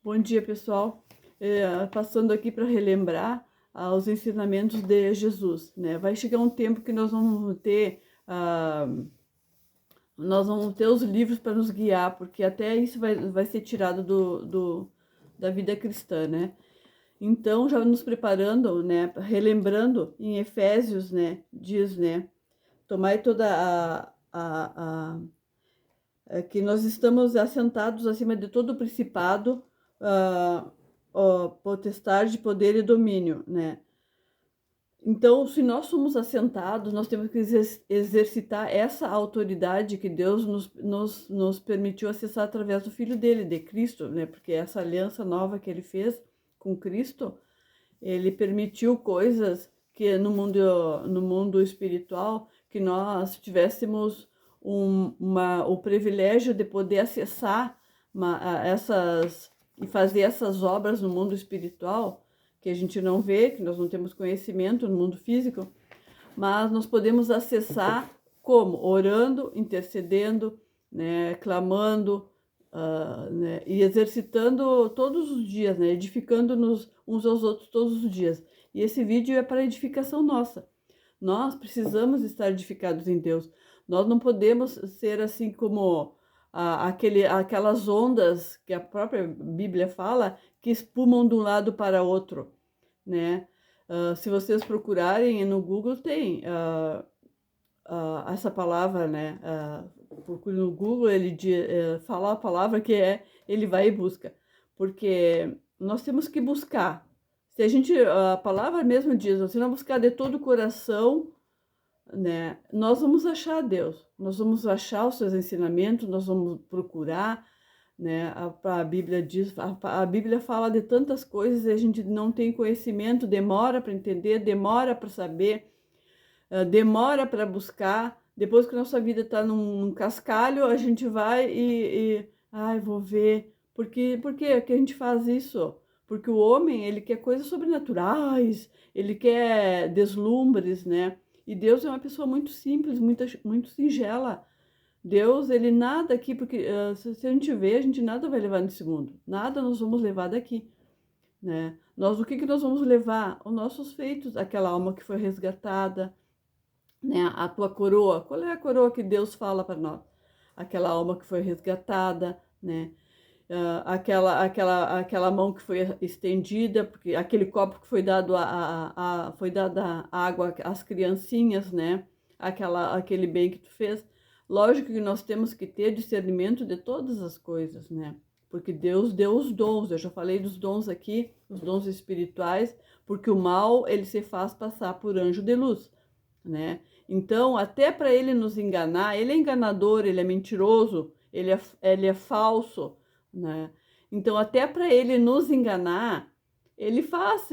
Bom dia, pessoal. Passando aqui para relembrar os ensinamentos de Jesus, né? Vai chegar um tempo que nós vamos ter os livros para nos guiar, porque até isso vai ser tirado da vida cristã, né? Então, já nos preparando, né? Relembrando em Efésios, né? Diz, né? Tomai toda que nós estamos assentados acima de todo o principado, potestade, poder e domínio, né? Então, se nós somos assentados, nós temos que exercitar essa autoridade que Deus nos permitiu acessar através do Filho dele, de Cristo, né? Porque essa aliança nova que ele fez com Cristo, ele permitiu coisas que no mundo espiritual, que nós tivéssemos o privilégio de poder acessar essas e fazer essas obras no mundo espiritual, que a gente não vê, que nós não temos conhecimento no mundo físico, mas nós podemos acessar como? Orando, intercedendo, né, clamando, né, e exercitando todos os dias, né, edificando-nos uns aos outros todos os dias. E esse vídeo é para edificação nossa. Nós precisamos estar edificados em Deus. Nós não podemos ser assim como aquelas ondas que a própria Bíblia fala, que espumam de um lado para outro, né? Se vocês procurarem no Google, tem essa palavra, né? Procure no Google, ele fala a palavra que é ele vai e busca. Porque nós temos que buscar. Se a palavra mesmo diz, se não buscar de todo o coração, né, nós vamos achar Deus, nós vamos achar os seus ensinamentos, nós vamos procurar, né? A Bíblia diz, a Bíblia fala de tantas coisas e a gente não tem conhecimento, demora para entender, demora para saber, demora para buscar. Depois que nossa vida está num cascalho, a gente vai ai, vou ver. Por que a gente faz isso? Porque o homem, ele quer coisas sobrenaturais, ele quer deslumbres, né? E Deus é uma pessoa muito simples, muito singela. Deus, ele nada aqui, porque se a gente vê, a gente nada vai levar nesse mundo. Nada nós vamos levar daqui, né? O que nós vamos levar? Os nossos feitos, aquela alma que foi resgatada, né? A tua coroa. Qual é a coroa que Deus fala para nós? Aquela alma que foi resgatada, né? Aquela mão que foi estendida, porque aquele copo que foi dado foi dada água às criancinhas, né? Aquele bem que tu fez. Lógico que nós temos que ter discernimento de todas as coisas, né? Porque Deus deu os dons. Eu já falei dos dons aqui, os dons espirituais, porque o mal ele se faz passar por anjo de luz, né? Então, até para ele nos enganar, ele é enganador, ele é mentiroso, ele é falso, né? Então, até para ele nos enganar, ele faz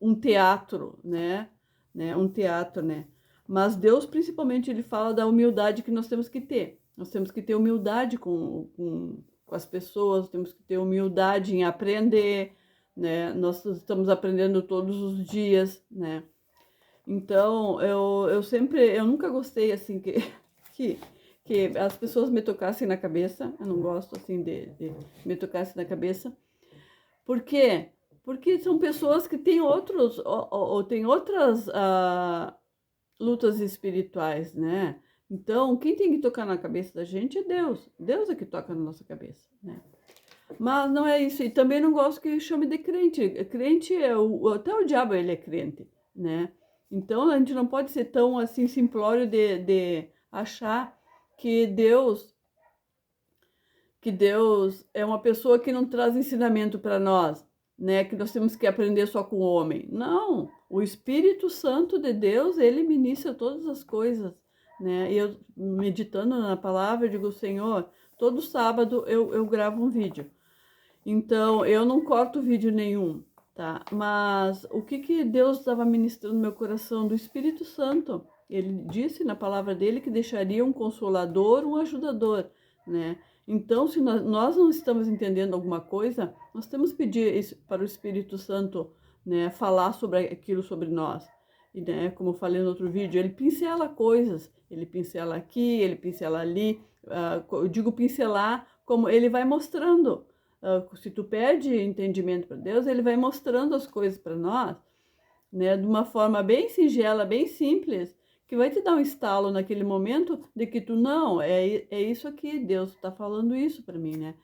um teatro, né? Um teatro, né? Mas Deus, principalmente, ele fala da humildade que nós temos que ter. Nós temos que ter humildade com as pessoas, temos que ter humildade em aprender, né? Nós estamos aprendendo todos os dias, né? Então, eu nunca gostei, assim, que, que as pessoas me tocassem na cabeça. Eu não gosto, assim, de me tocassem na cabeça. Por quê? Porque são pessoas que têm têm outras lutas espirituais, né? Então, quem tem que tocar na cabeça da gente é Deus. Deus é que toca na nossa cabeça, né? Mas não é isso. E também não gosto que chame de crente. Crente até o diabo ele é crente, né? Então a gente não pode ser tão assim simplório de achar que Deus é uma pessoa que não traz ensinamento para nós, né? Que nós temos que aprender só com o homem. Não, o Espírito Santo de Deus, ele ministra todas as coisas, né? E eu, meditando na palavra, eu digo, Senhor, todo sábado eu gravo um vídeo. Então, eu não corto vídeo nenhum, tá? Mas o que Deus estava ministrando no meu coração do Espírito Santo? Ele disse na palavra dele que deixaria um consolador, um ajudador, né? Então, se nós não estamos entendendo alguma coisa, nós temos que pedir para o Espírito Santo, né, falar sobre aquilo sobre nós. E, né, como eu falei no outro vídeo, ele pincela coisas, ele pincela aqui, ele pincela ali. Eu digo pincelar como ele vai mostrando, se tu pede entendimento para Deus, Ele vai mostrando as coisas para nós, né, de uma forma bem singela, bem simples, que vai te dar um estalo naquele momento de que tu, não, é isso aqui, Deus está falando isso para mim, né?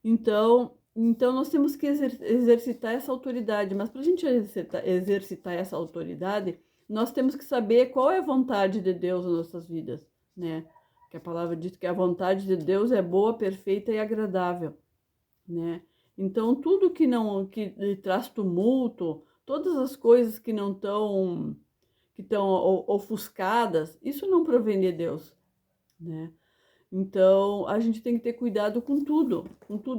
Então nós temos que exercitar essa autoridade, mas para a gente exercitar essa autoridade, nós temos que saber qual é a vontade de Deus nas nossas vidas, né? Que a palavra diz que a vontade de Deus é boa, perfeita e agradável, né? Então tudo que traz tumulto, todas as coisas que não estão que estão ofuscadas, isso não provém de Deus, né? Então, a gente tem que ter cuidado com tudo,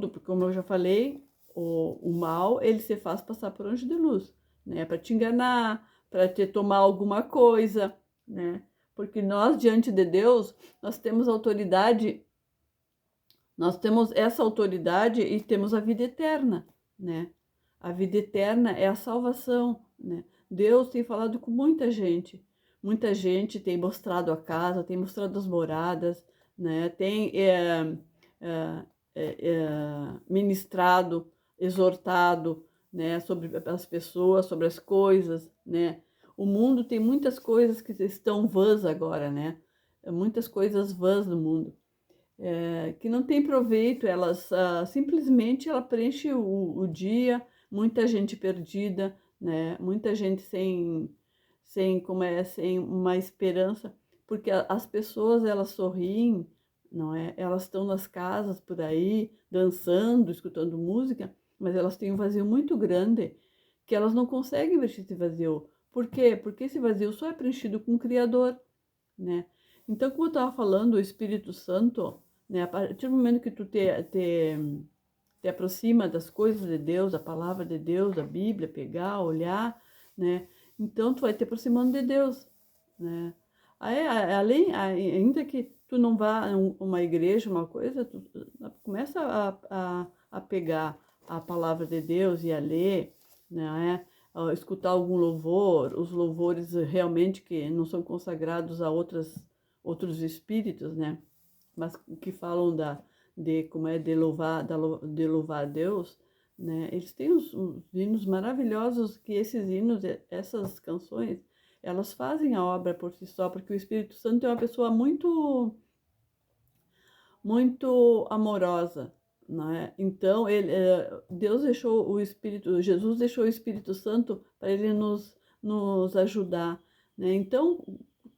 porque como eu já falei, o mal, ele se faz passar por anjo de luz, né? Para te enganar, para te tomar alguma coisa, né? Porque nós, diante de Deus, nós temos autoridade, nós temos essa autoridade e temos a vida eterna, né? A vida eterna é a salvação, né? Deus tem falado com muita gente tem mostrado a casa, tem mostrado as moradas, né? Tem ministrado, exortado, né? Sobre as pessoas, sobre as coisas, né? O mundo tem muitas coisas que estão vãs agora, né? Muitas coisas vãs no mundo, que não tem proveito, elas simplesmente ela preenche o dia, muita gente perdida, né? Muita gente sem uma esperança, porque as pessoas elas sorriem, não é? Elas estão nas casas por aí, dançando, escutando música, mas elas têm um vazio muito grande que elas não conseguem vestir esse vazio. Por quê? Porque esse vazio só é preenchido com o Criador, né? Então, como eu estava falando, o Espírito Santo, né? A partir do momento que tu te aproxima das coisas de Deus, da palavra de Deus, da Bíblia, pegar, olhar, né? Então, tu vai te aproximando de Deus, né? Aí, ainda que tu não vá a uma igreja, uma coisa, tu começa a pegar a palavra de Deus e a ler, né? Escutar algum louvor, os louvores realmente que não são consagrados a outros espíritos, né? Mas que falam de louvar a Deus, né? Eles têm uns hinos maravilhosos que esses hinos, essas canções, elas fazem a obra por si só, porque o Espírito Santo é uma pessoa muito amorosa, né? Então Deus deixou o Espírito, Jesus deixou o Espírito Santo para ele nos ajudar, né? Então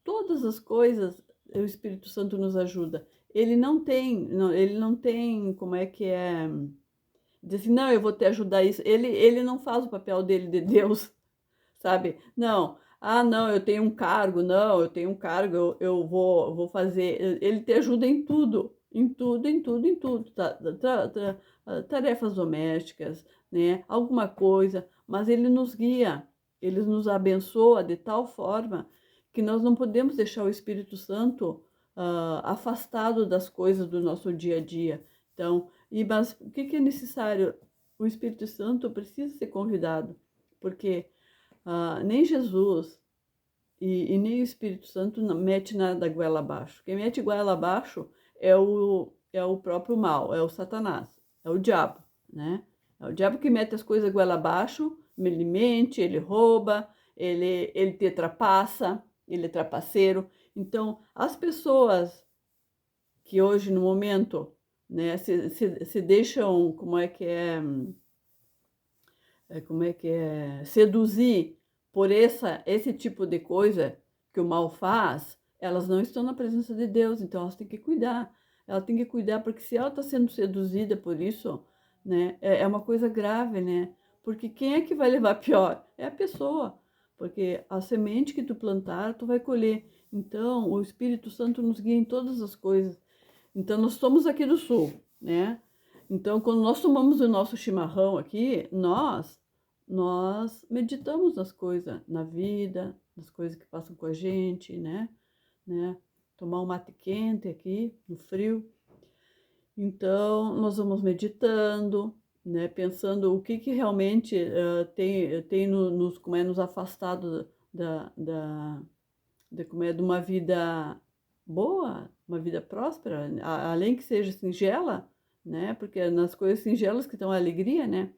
todas as coisas o Espírito Santo nos ajuda. Ele não tem, como é que é, diz assim, não, eu vou te ajudar isso. Ele não faz o papel dele de Deus, sabe? Não, não, eu tenho um cargo, não, eu tenho um cargo, eu vou fazer. Ele te ajuda em tudo, em tudo, em tudo, em tudo. Tarefas domésticas, né? Alguma coisa, mas ele nos guia, ele nos abençoa de tal forma que nós não podemos deixar o Espírito Santo afastado das coisas do nosso dia a dia. Então, mas o que é necessário? O Espírito Santo precisa ser convidado, porque nem Jesus e nem o Espírito Santo não mete nada da goela abaixo. Quem mete goela abaixo é o próprio mal, é o Satanás, é o diabo, né? É o diabo que mete as coisas goela abaixo, ele mente, ele rouba, ele te trapaça, ele é trapaceiro. Então, as pessoas que hoje, no momento, né, se deixam, como é que é, seduzir por esse tipo de coisa que o mal faz, elas não estão na presença de Deus, então elas têm que cuidar. Ela tem que cuidar, porque se ela está sendo seduzida por isso, né, é uma coisa grave, né? Porque quem é que vai levar pior? É a pessoa. Porque a semente que tu plantar, tu vai colher. Então, o Espírito Santo nos guia em todas as coisas. Então, nós somos aqui do Sul, né? Então, quando nós tomamos o nosso chimarrão aqui, nós meditamos nas coisas, na vida, nas coisas que passam com a gente, né? Tomar um mate quente aqui, no frio. Então, nós vamos meditando, né? Pensando o que realmente tem nos afastado de uma vida boa, uma vida próspera, além que seja singela, né? Porque é nas coisas singelas que estão a alegria, né?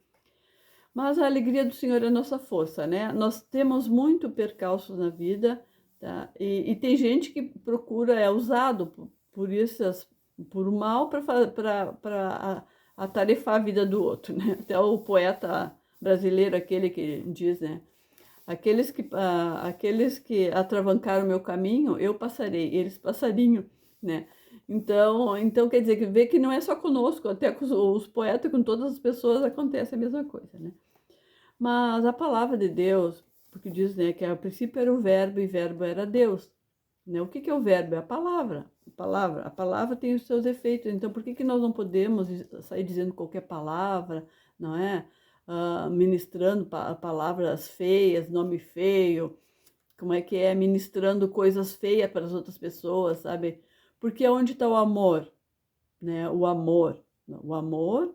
Mas a alegria do Senhor é a nossa força, né? Nós temos muito percalços na vida, tá? E tem gente que procura, é usado por essas, por o mal para atarefar a vida do outro, né? Até o poeta brasileiro, aquele que diz, né? Aqueles que atravancaram o meu caminho, eu passarei, eles passarinho, né? Então quer dizer que vê que não é só conosco, até com os poetas, com todas as pessoas acontece a mesma coisa, né? Mas a palavra de Deus, porque diz, né, que ao princípio era o verbo e o verbo era Deus, né? O que que é o verbo? É a palavra. A palavra tem os seus efeitos. Então, por que que nós não podemos sair dizendo qualquer palavra, não é? Ministrando palavras feias, nome feio, como é que é? Ministrando coisas feias para as outras pessoas, sabe? Porque onde está o amor, né? O amor. O amor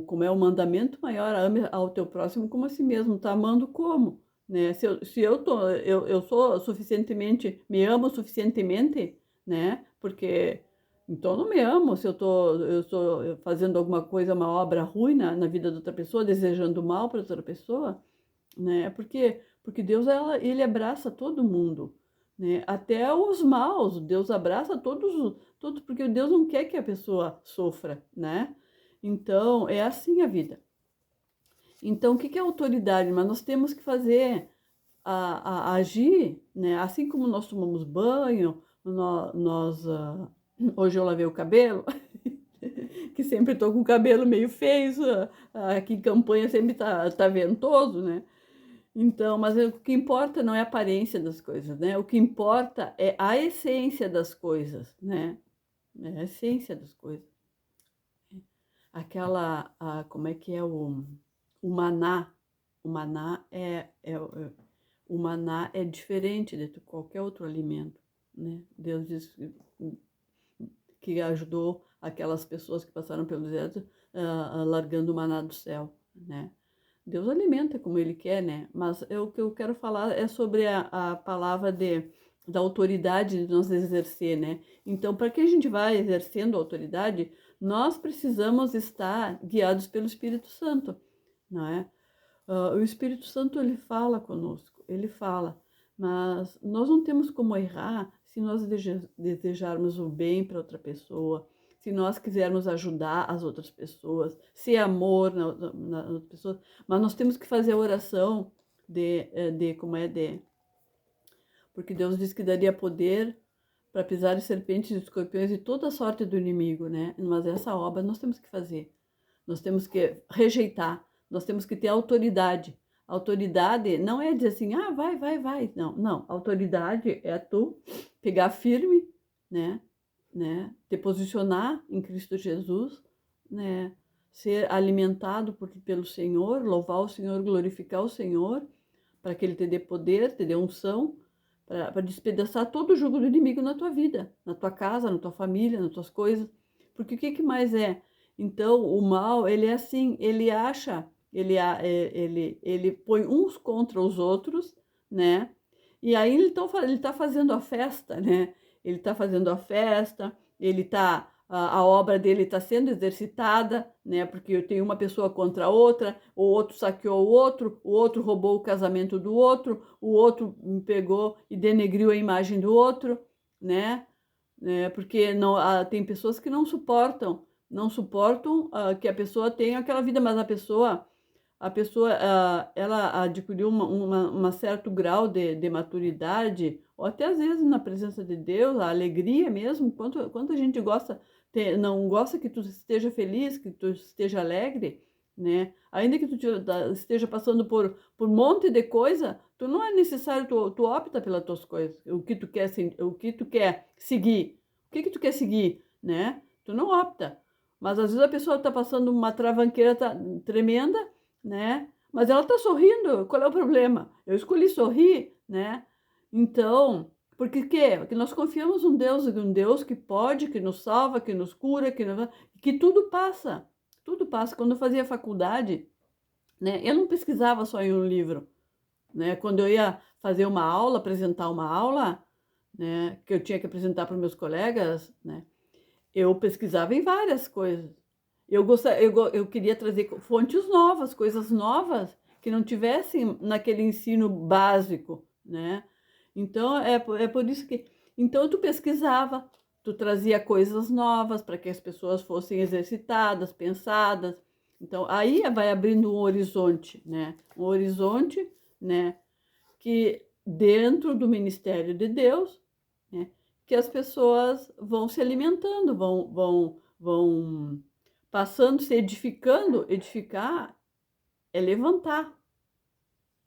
como é o mandamento maior, ame ao teu próximo como a si mesmo, tá amando como, né? Se eu sou suficientemente, me amo suficientemente, né? Porque então não me amo se eu estou fazendo alguma coisa, uma obra ruim na vida de outra pessoa, desejando mal para outra pessoa, né? Porque Deus ele abraça todo mundo, né? Até os maus, Deus abraça todos, porque Deus não quer que a pessoa sofra, né? Então, é assim a vida. Então, o que que é autoridade? Mas nós temos que fazer, agir, né? Assim como nós tomamos banho, hoje eu lavei o cabelo, que sempre estou com o cabelo meio feio, aqui em campanha sempre tá ventoso, né? Então, mas o que importa não é a aparência das coisas, né? O que importa é a essência das coisas, né? É a essência das coisas. Como é que é o maná? O maná o maná é diferente de qualquer outro alimento, né? Deus diz que ajudou aquelas pessoas que passaram pelo deserto, largando o maná do céu, né? Deus alimenta como Ele quer, né? Mas o que eu quero falar é sobre a palavra da autoridade de nós exercer, né? Então, para que a gente vá exercendo a autoridade, nós precisamos estar guiados pelo Espírito Santo, não é? O Espírito Santo, ele fala conosco, ele fala, mas nós não temos como errar se nós desejarmos o bem para outra pessoa, se nós quisermos ajudar as outras pessoas, ser amor nas outras pessoas, mas nós temos que fazer a oração porque Deus diz que daria poder para pisar em serpentes e escorpiões e toda a sorte do inimigo, né? Mas essa obra nós temos que fazer. Nós temos que rejeitar, nós temos que ter autoridade. Autoridade não é dizer assim, vai, vai, vai. Não, não. Autoridade é tu pegar firme, né? Te posicionar em Cristo Jesus, né? Ser alimentado pelo Senhor, louvar o Senhor, glorificar o Senhor, para que Ele te dê poder, te dê unção, para despedaçar todo o jugo do inimigo na tua vida, na tua casa, na tua família, nas tuas coisas. Porque o que que mais é? Então, o mal, ele é assim, ele acha, ele põe uns contra os outros, né? E aí ele tá fazendo a festa, né? Ele tá fazendo a festa, a obra dele está sendo exercitada, né? Porque eu tenho uma pessoa contra a outra, o outro saqueou o outro roubou o casamento do outro, o outro pegou e denegriu a imagem do outro, né? Porque não, tem pessoas que não suportam que a pessoa tenha aquela vida, mas a pessoa ela adquiriu uma certo grau de maturidade, ou até às vezes na presença de Deus, a alegria mesmo, quanto a gente não gosta que tu esteja feliz, que tu esteja alegre, né? Ainda que tu esteja passando por um monte de coisa, tu não é necessário, tu opta pelas tuas coisas, o que tu quer seguir, o que tu quer seguir, né? Tu não opta. Mas às vezes a pessoa está passando uma travanqueira tremenda, né? Mas ela está sorrindo, qual é o problema? Eu escolhi sorrir, né? Então, porque quê? Porque nós confiamos um Deus que pode, que nos salva, que nos cura, que tudo passa. Tudo passa. Quando eu fazia faculdade, né? Eu não pesquisava só em um livro, né? Quando eu ia fazer uma aula, apresentar uma aula, né? Que eu tinha que apresentar para os meus colegas, né? eu pesquisava em várias coisas. Eu queria trazer fontes novas, coisas novas, que não tivessem naquele ensino básico, né? Então, é por isso que... Então, tu pesquisava, tu trazia coisas novas para que as pessoas fossem exercitadas, pensadas. Então, aí vai abrindo um horizonte, né? Um horizonte, né? Que dentro do ministério de Deus, né? Que as pessoas vão se alimentando, vão passando, se edificando. Edificar é levantar.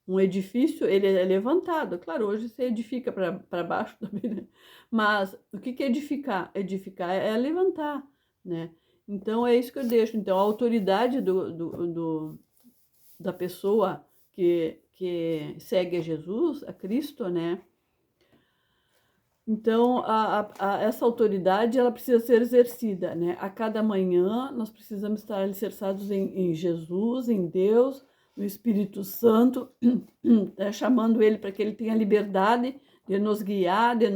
Um edifício, ele é levantado. Claro, hoje você edifica para baixo também, né? Mas o que é edificar? Edificar é levantar, né? Então, é isso que eu deixo. Então, a autoridade da pessoa que segue a Jesus, a Cristo, né? Então, essa autoridade, ela precisa ser exercida, né? A cada manhã, nós precisamos estar alicerçados em Jesus, em Deus, no Espírito Santo, chamando Ele para que Ele tenha liberdade de nos guiar, de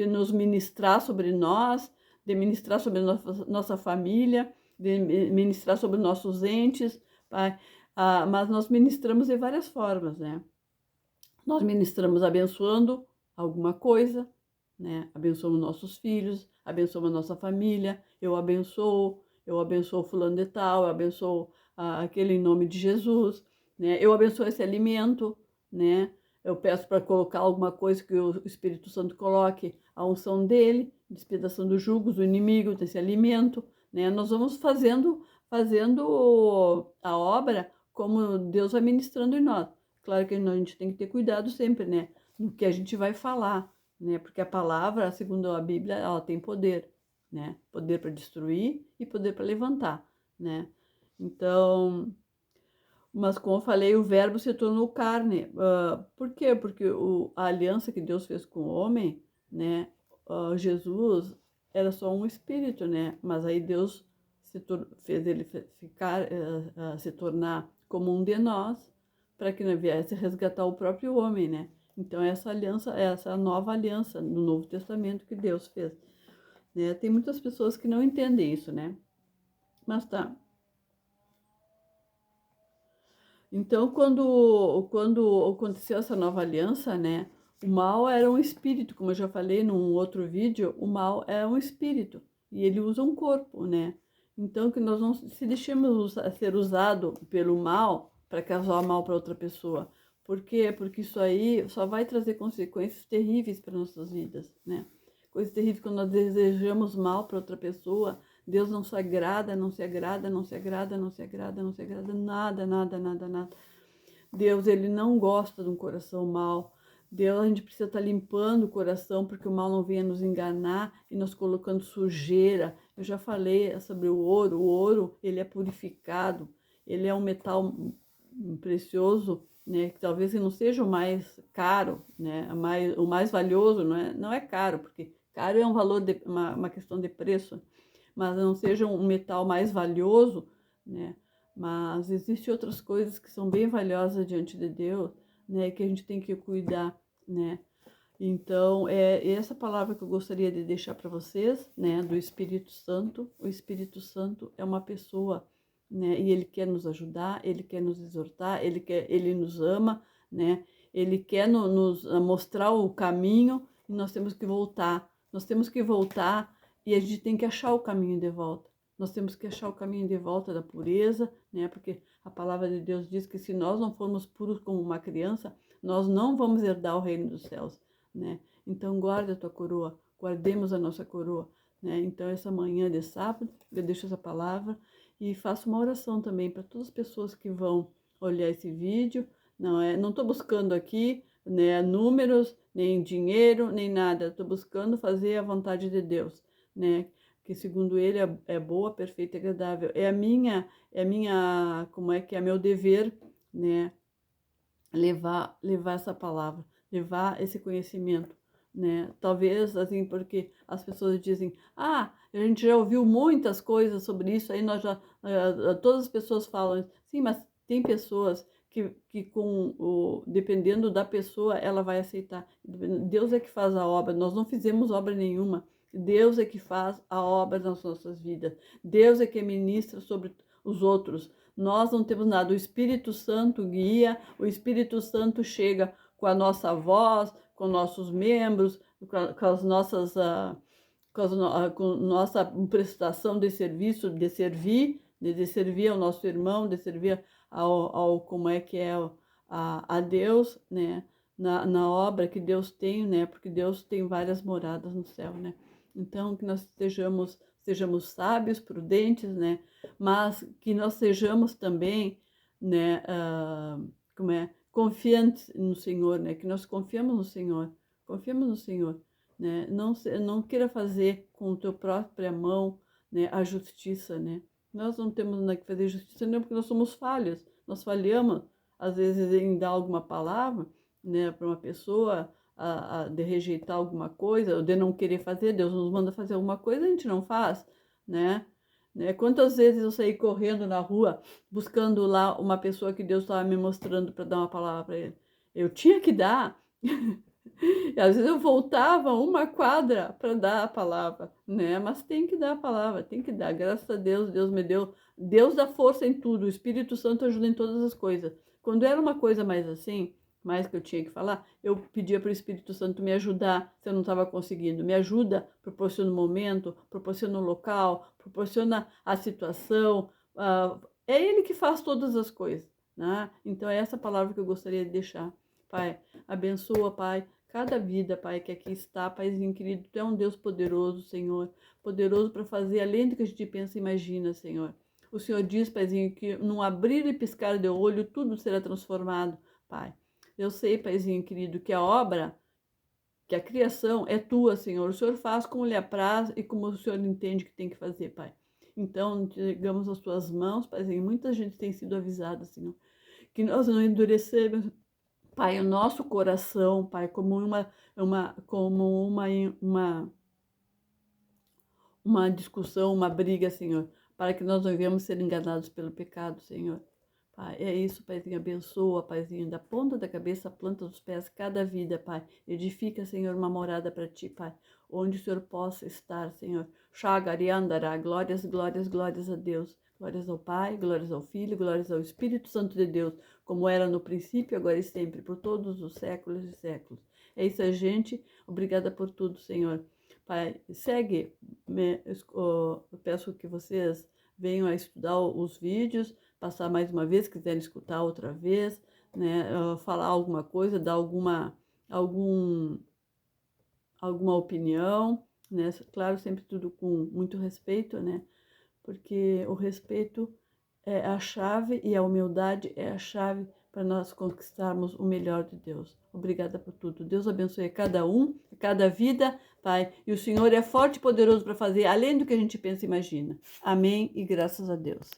nos ministrar sobre nós, de ministrar sobre a nossa família, de ministrar sobre nossos entes, Pai. Mas nós ministramos de várias formas, né? Nós ministramos abençoando alguma coisa, né? Abençoamos nossos filhos, abençoamos a nossa família, eu abençoo fulano de tal, eu abençoo aquele em nome de Jesus, né? Eu abençoo esse alimento, né? Eu peço para colocar alguma coisa que o Espírito Santo coloque a unção dele, despedação dos jugos do inimigo desse alimento, né? Nós vamos fazendo a obra como Deus vai ministrando em nós. Claro que a gente tem que ter cuidado sempre, né? No que a gente vai falar, né? Porque a palavra, segundo a Bíblia, ela tem poder, né? Poder para destruir e poder para levantar, né? Então, mas como eu falei, o verbo se tornou carne. Por quê? Porque a aliança que Deus fez com o homem, né? Jesus era só um espírito, né? Mas aí Deus fez ele ficar, se tornar como um de nós, para que não viesse resgatar o próprio homem, né? Então, essa aliança, essa nova aliança no Novo Testamento que Deus fez, né? Tem muitas pessoas que não entendem isso, né? Mas tá. Então, quando aconteceu essa nova aliança, né? O mal era um espírito, como eu já falei num outro vídeo, o mal é um espírito e ele usa um corpo, né? Então, que nós não se deixemos ser usado pelo mal para causar mal para outra pessoa. Por quê? Porque isso aí só vai trazer consequências terríveis para nossas vidas, né? Coisas terríveis quando nós desejamos mal para outra pessoa. Deus não se agrada, não se agrada, não se agrada, não se agrada, não se agrada, nada, nada, nada, nada. Deus, ele não gosta de um coração mau. Deus, a gente precisa estar limpando o coração porque o mal não venha nos enganar e nos colocando sujeira. Eu já falei sobre o ouro, ele é purificado, ele é um metal precioso, né, que talvez não seja o mais caro, né, o mais valioso, não é caro, porque caro é um valor, uma questão de preço, mas não seja um metal mais valioso, né, mas existem outras coisas que são bem valiosas diante de Deus, né, que a gente tem que cuidar, né. Então, é essa palavra que eu gostaria de deixar para vocês, né, do Espírito Santo. O Espírito Santo é uma pessoa, né, e ele quer nos ajudar, ele quer nos exortar, ele nos ama, né, ele quer nos mostrar o caminho e nós temos que voltar. Nós temos que voltar e a gente tem que achar o caminho de volta. Nós temos que achar o caminho de volta da pureza, né, porque a palavra de Deus diz que se nós não formos puros como uma criança, nós não vamos herdar o reino dos céus, né? Então, guarda a tua coroa, guardemos a nossa coroa, né? Então, essa manhã de sábado, eu deixo essa palavra e faço uma oração também para todas as pessoas que vão olhar esse vídeo. Não estou buscando aqui, né, números, nem dinheiro, nem nada. Estou buscando fazer a vontade de Deus, né? Que segundo Ele é boa, perfeita e agradável. Como é que é meu dever, né? Levar essa palavra, levar esse conhecimento, né? Talvez, assim, porque as pessoas dizem, a gente já ouviu muitas coisas sobre isso, aí todas as pessoas falam, sim, mas tem pessoas que dependendo da pessoa, ela vai aceitar. Deus é que faz a obra, nós não fizemos obra nenhuma, Deus é que faz a obra nas nossas vidas. Deus é que ministra sobre os outros. Nós não temos nada. O Espírito Santo guia, o Espírito Santo chega com a nossa voz, com nossos membros, com as nossas, com nossa prestação de serviço, de servir ao nosso irmão, de servir como é que é a Deus, né? Na obra que Deus tem, né? Porque Deus tem várias moradas no céu, né? Então, que nós sejamos sábios, prudentes, né? Mas que nós sejamos também, né? Confiantes no Senhor, né? Que nós confiamos no Senhor, né? Não queira fazer com a tua própria mão, né? A justiça, né? Nós não temos nada que fazer justiça, não, porque nós somos falhos, nós falhamos, às vezes, em dar alguma palavra, né, para uma pessoa, de rejeitar alguma coisa, ou de não querer fazer. Deus nos manda fazer alguma coisa, a gente não faz, né? Quantas vezes eu saí correndo na rua, buscando lá uma pessoa que Deus estava me mostrando para dar uma palavra para ele. Eu tinha que dar. E às vezes eu voltava uma quadra para dar a palavra, né? Mas tem que dar a palavra, tem que dar. Graças a Deus, Deus me deu. Deus dá força em tudo, o Espírito Santo ajuda em todas as coisas. Quando era uma coisa mais assim, mais que eu tinha que falar, eu pedia para o Espírito Santo me ajudar se eu não estava conseguindo. Me ajuda, proporciona o momento, proporciona o local, proporciona a situação. É Ele que faz todas as coisas, né? Então é essa palavra que eu gostaria de deixar. Pai, abençoa, Pai, cada vida, Pai, que aqui está, Paizinho querido. Tu é um Deus poderoso, Senhor. Poderoso para fazer além do que a gente pensa e imagina, Senhor. O Senhor diz, Paizinho, que num abrir e piscar de olho, tudo será transformado, Pai. Eu sei, Paizinho querido, que a obra, que a criação é tua, Senhor. O Senhor faz como lhe apraz e como o Senhor entende que tem que fazer, Pai. Então, entregamos as tuas mãos, Paizinho. Muita gente tem sido avisada, Senhor. Que nós não endurecemos, Pai, o nosso coração, Pai, como uma discussão, uma briga, Senhor, para que nós não venhamos ser enganados pelo pecado, Senhor. Pai, é isso, Paizinho, abençoa, Paizinho, da ponta da cabeça à planta dos pés, cada vida, Pai. Edifica, Senhor, uma morada para Ti, Pai, onde o Senhor possa estar, Senhor. Shagariandará, glórias, glórias, glórias a Deus. Glórias ao Pai, glórias ao Filho, glórias ao Espírito Santo de Deus, como era no princípio, agora e sempre, por todos os séculos e séculos. É isso, gente. Obrigada por tudo, Senhor. Pai, segue. Eu peço que vocês venham a estudar os vídeos, passar mais uma vez, quiserem escutar outra vez, né? Falar alguma coisa, dar alguma opinião, né? Claro, sempre tudo com muito respeito, né? Porque o respeito é a chave e a humildade é a chave para nós conquistarmos o melhor de Deus. Obrigada por tudo. Deus abençoe cada um, cada vida, Pai. E o Senhor é forte e poderoso para fazer além do que a gente pensa e imagina. Amém e graças a Deus.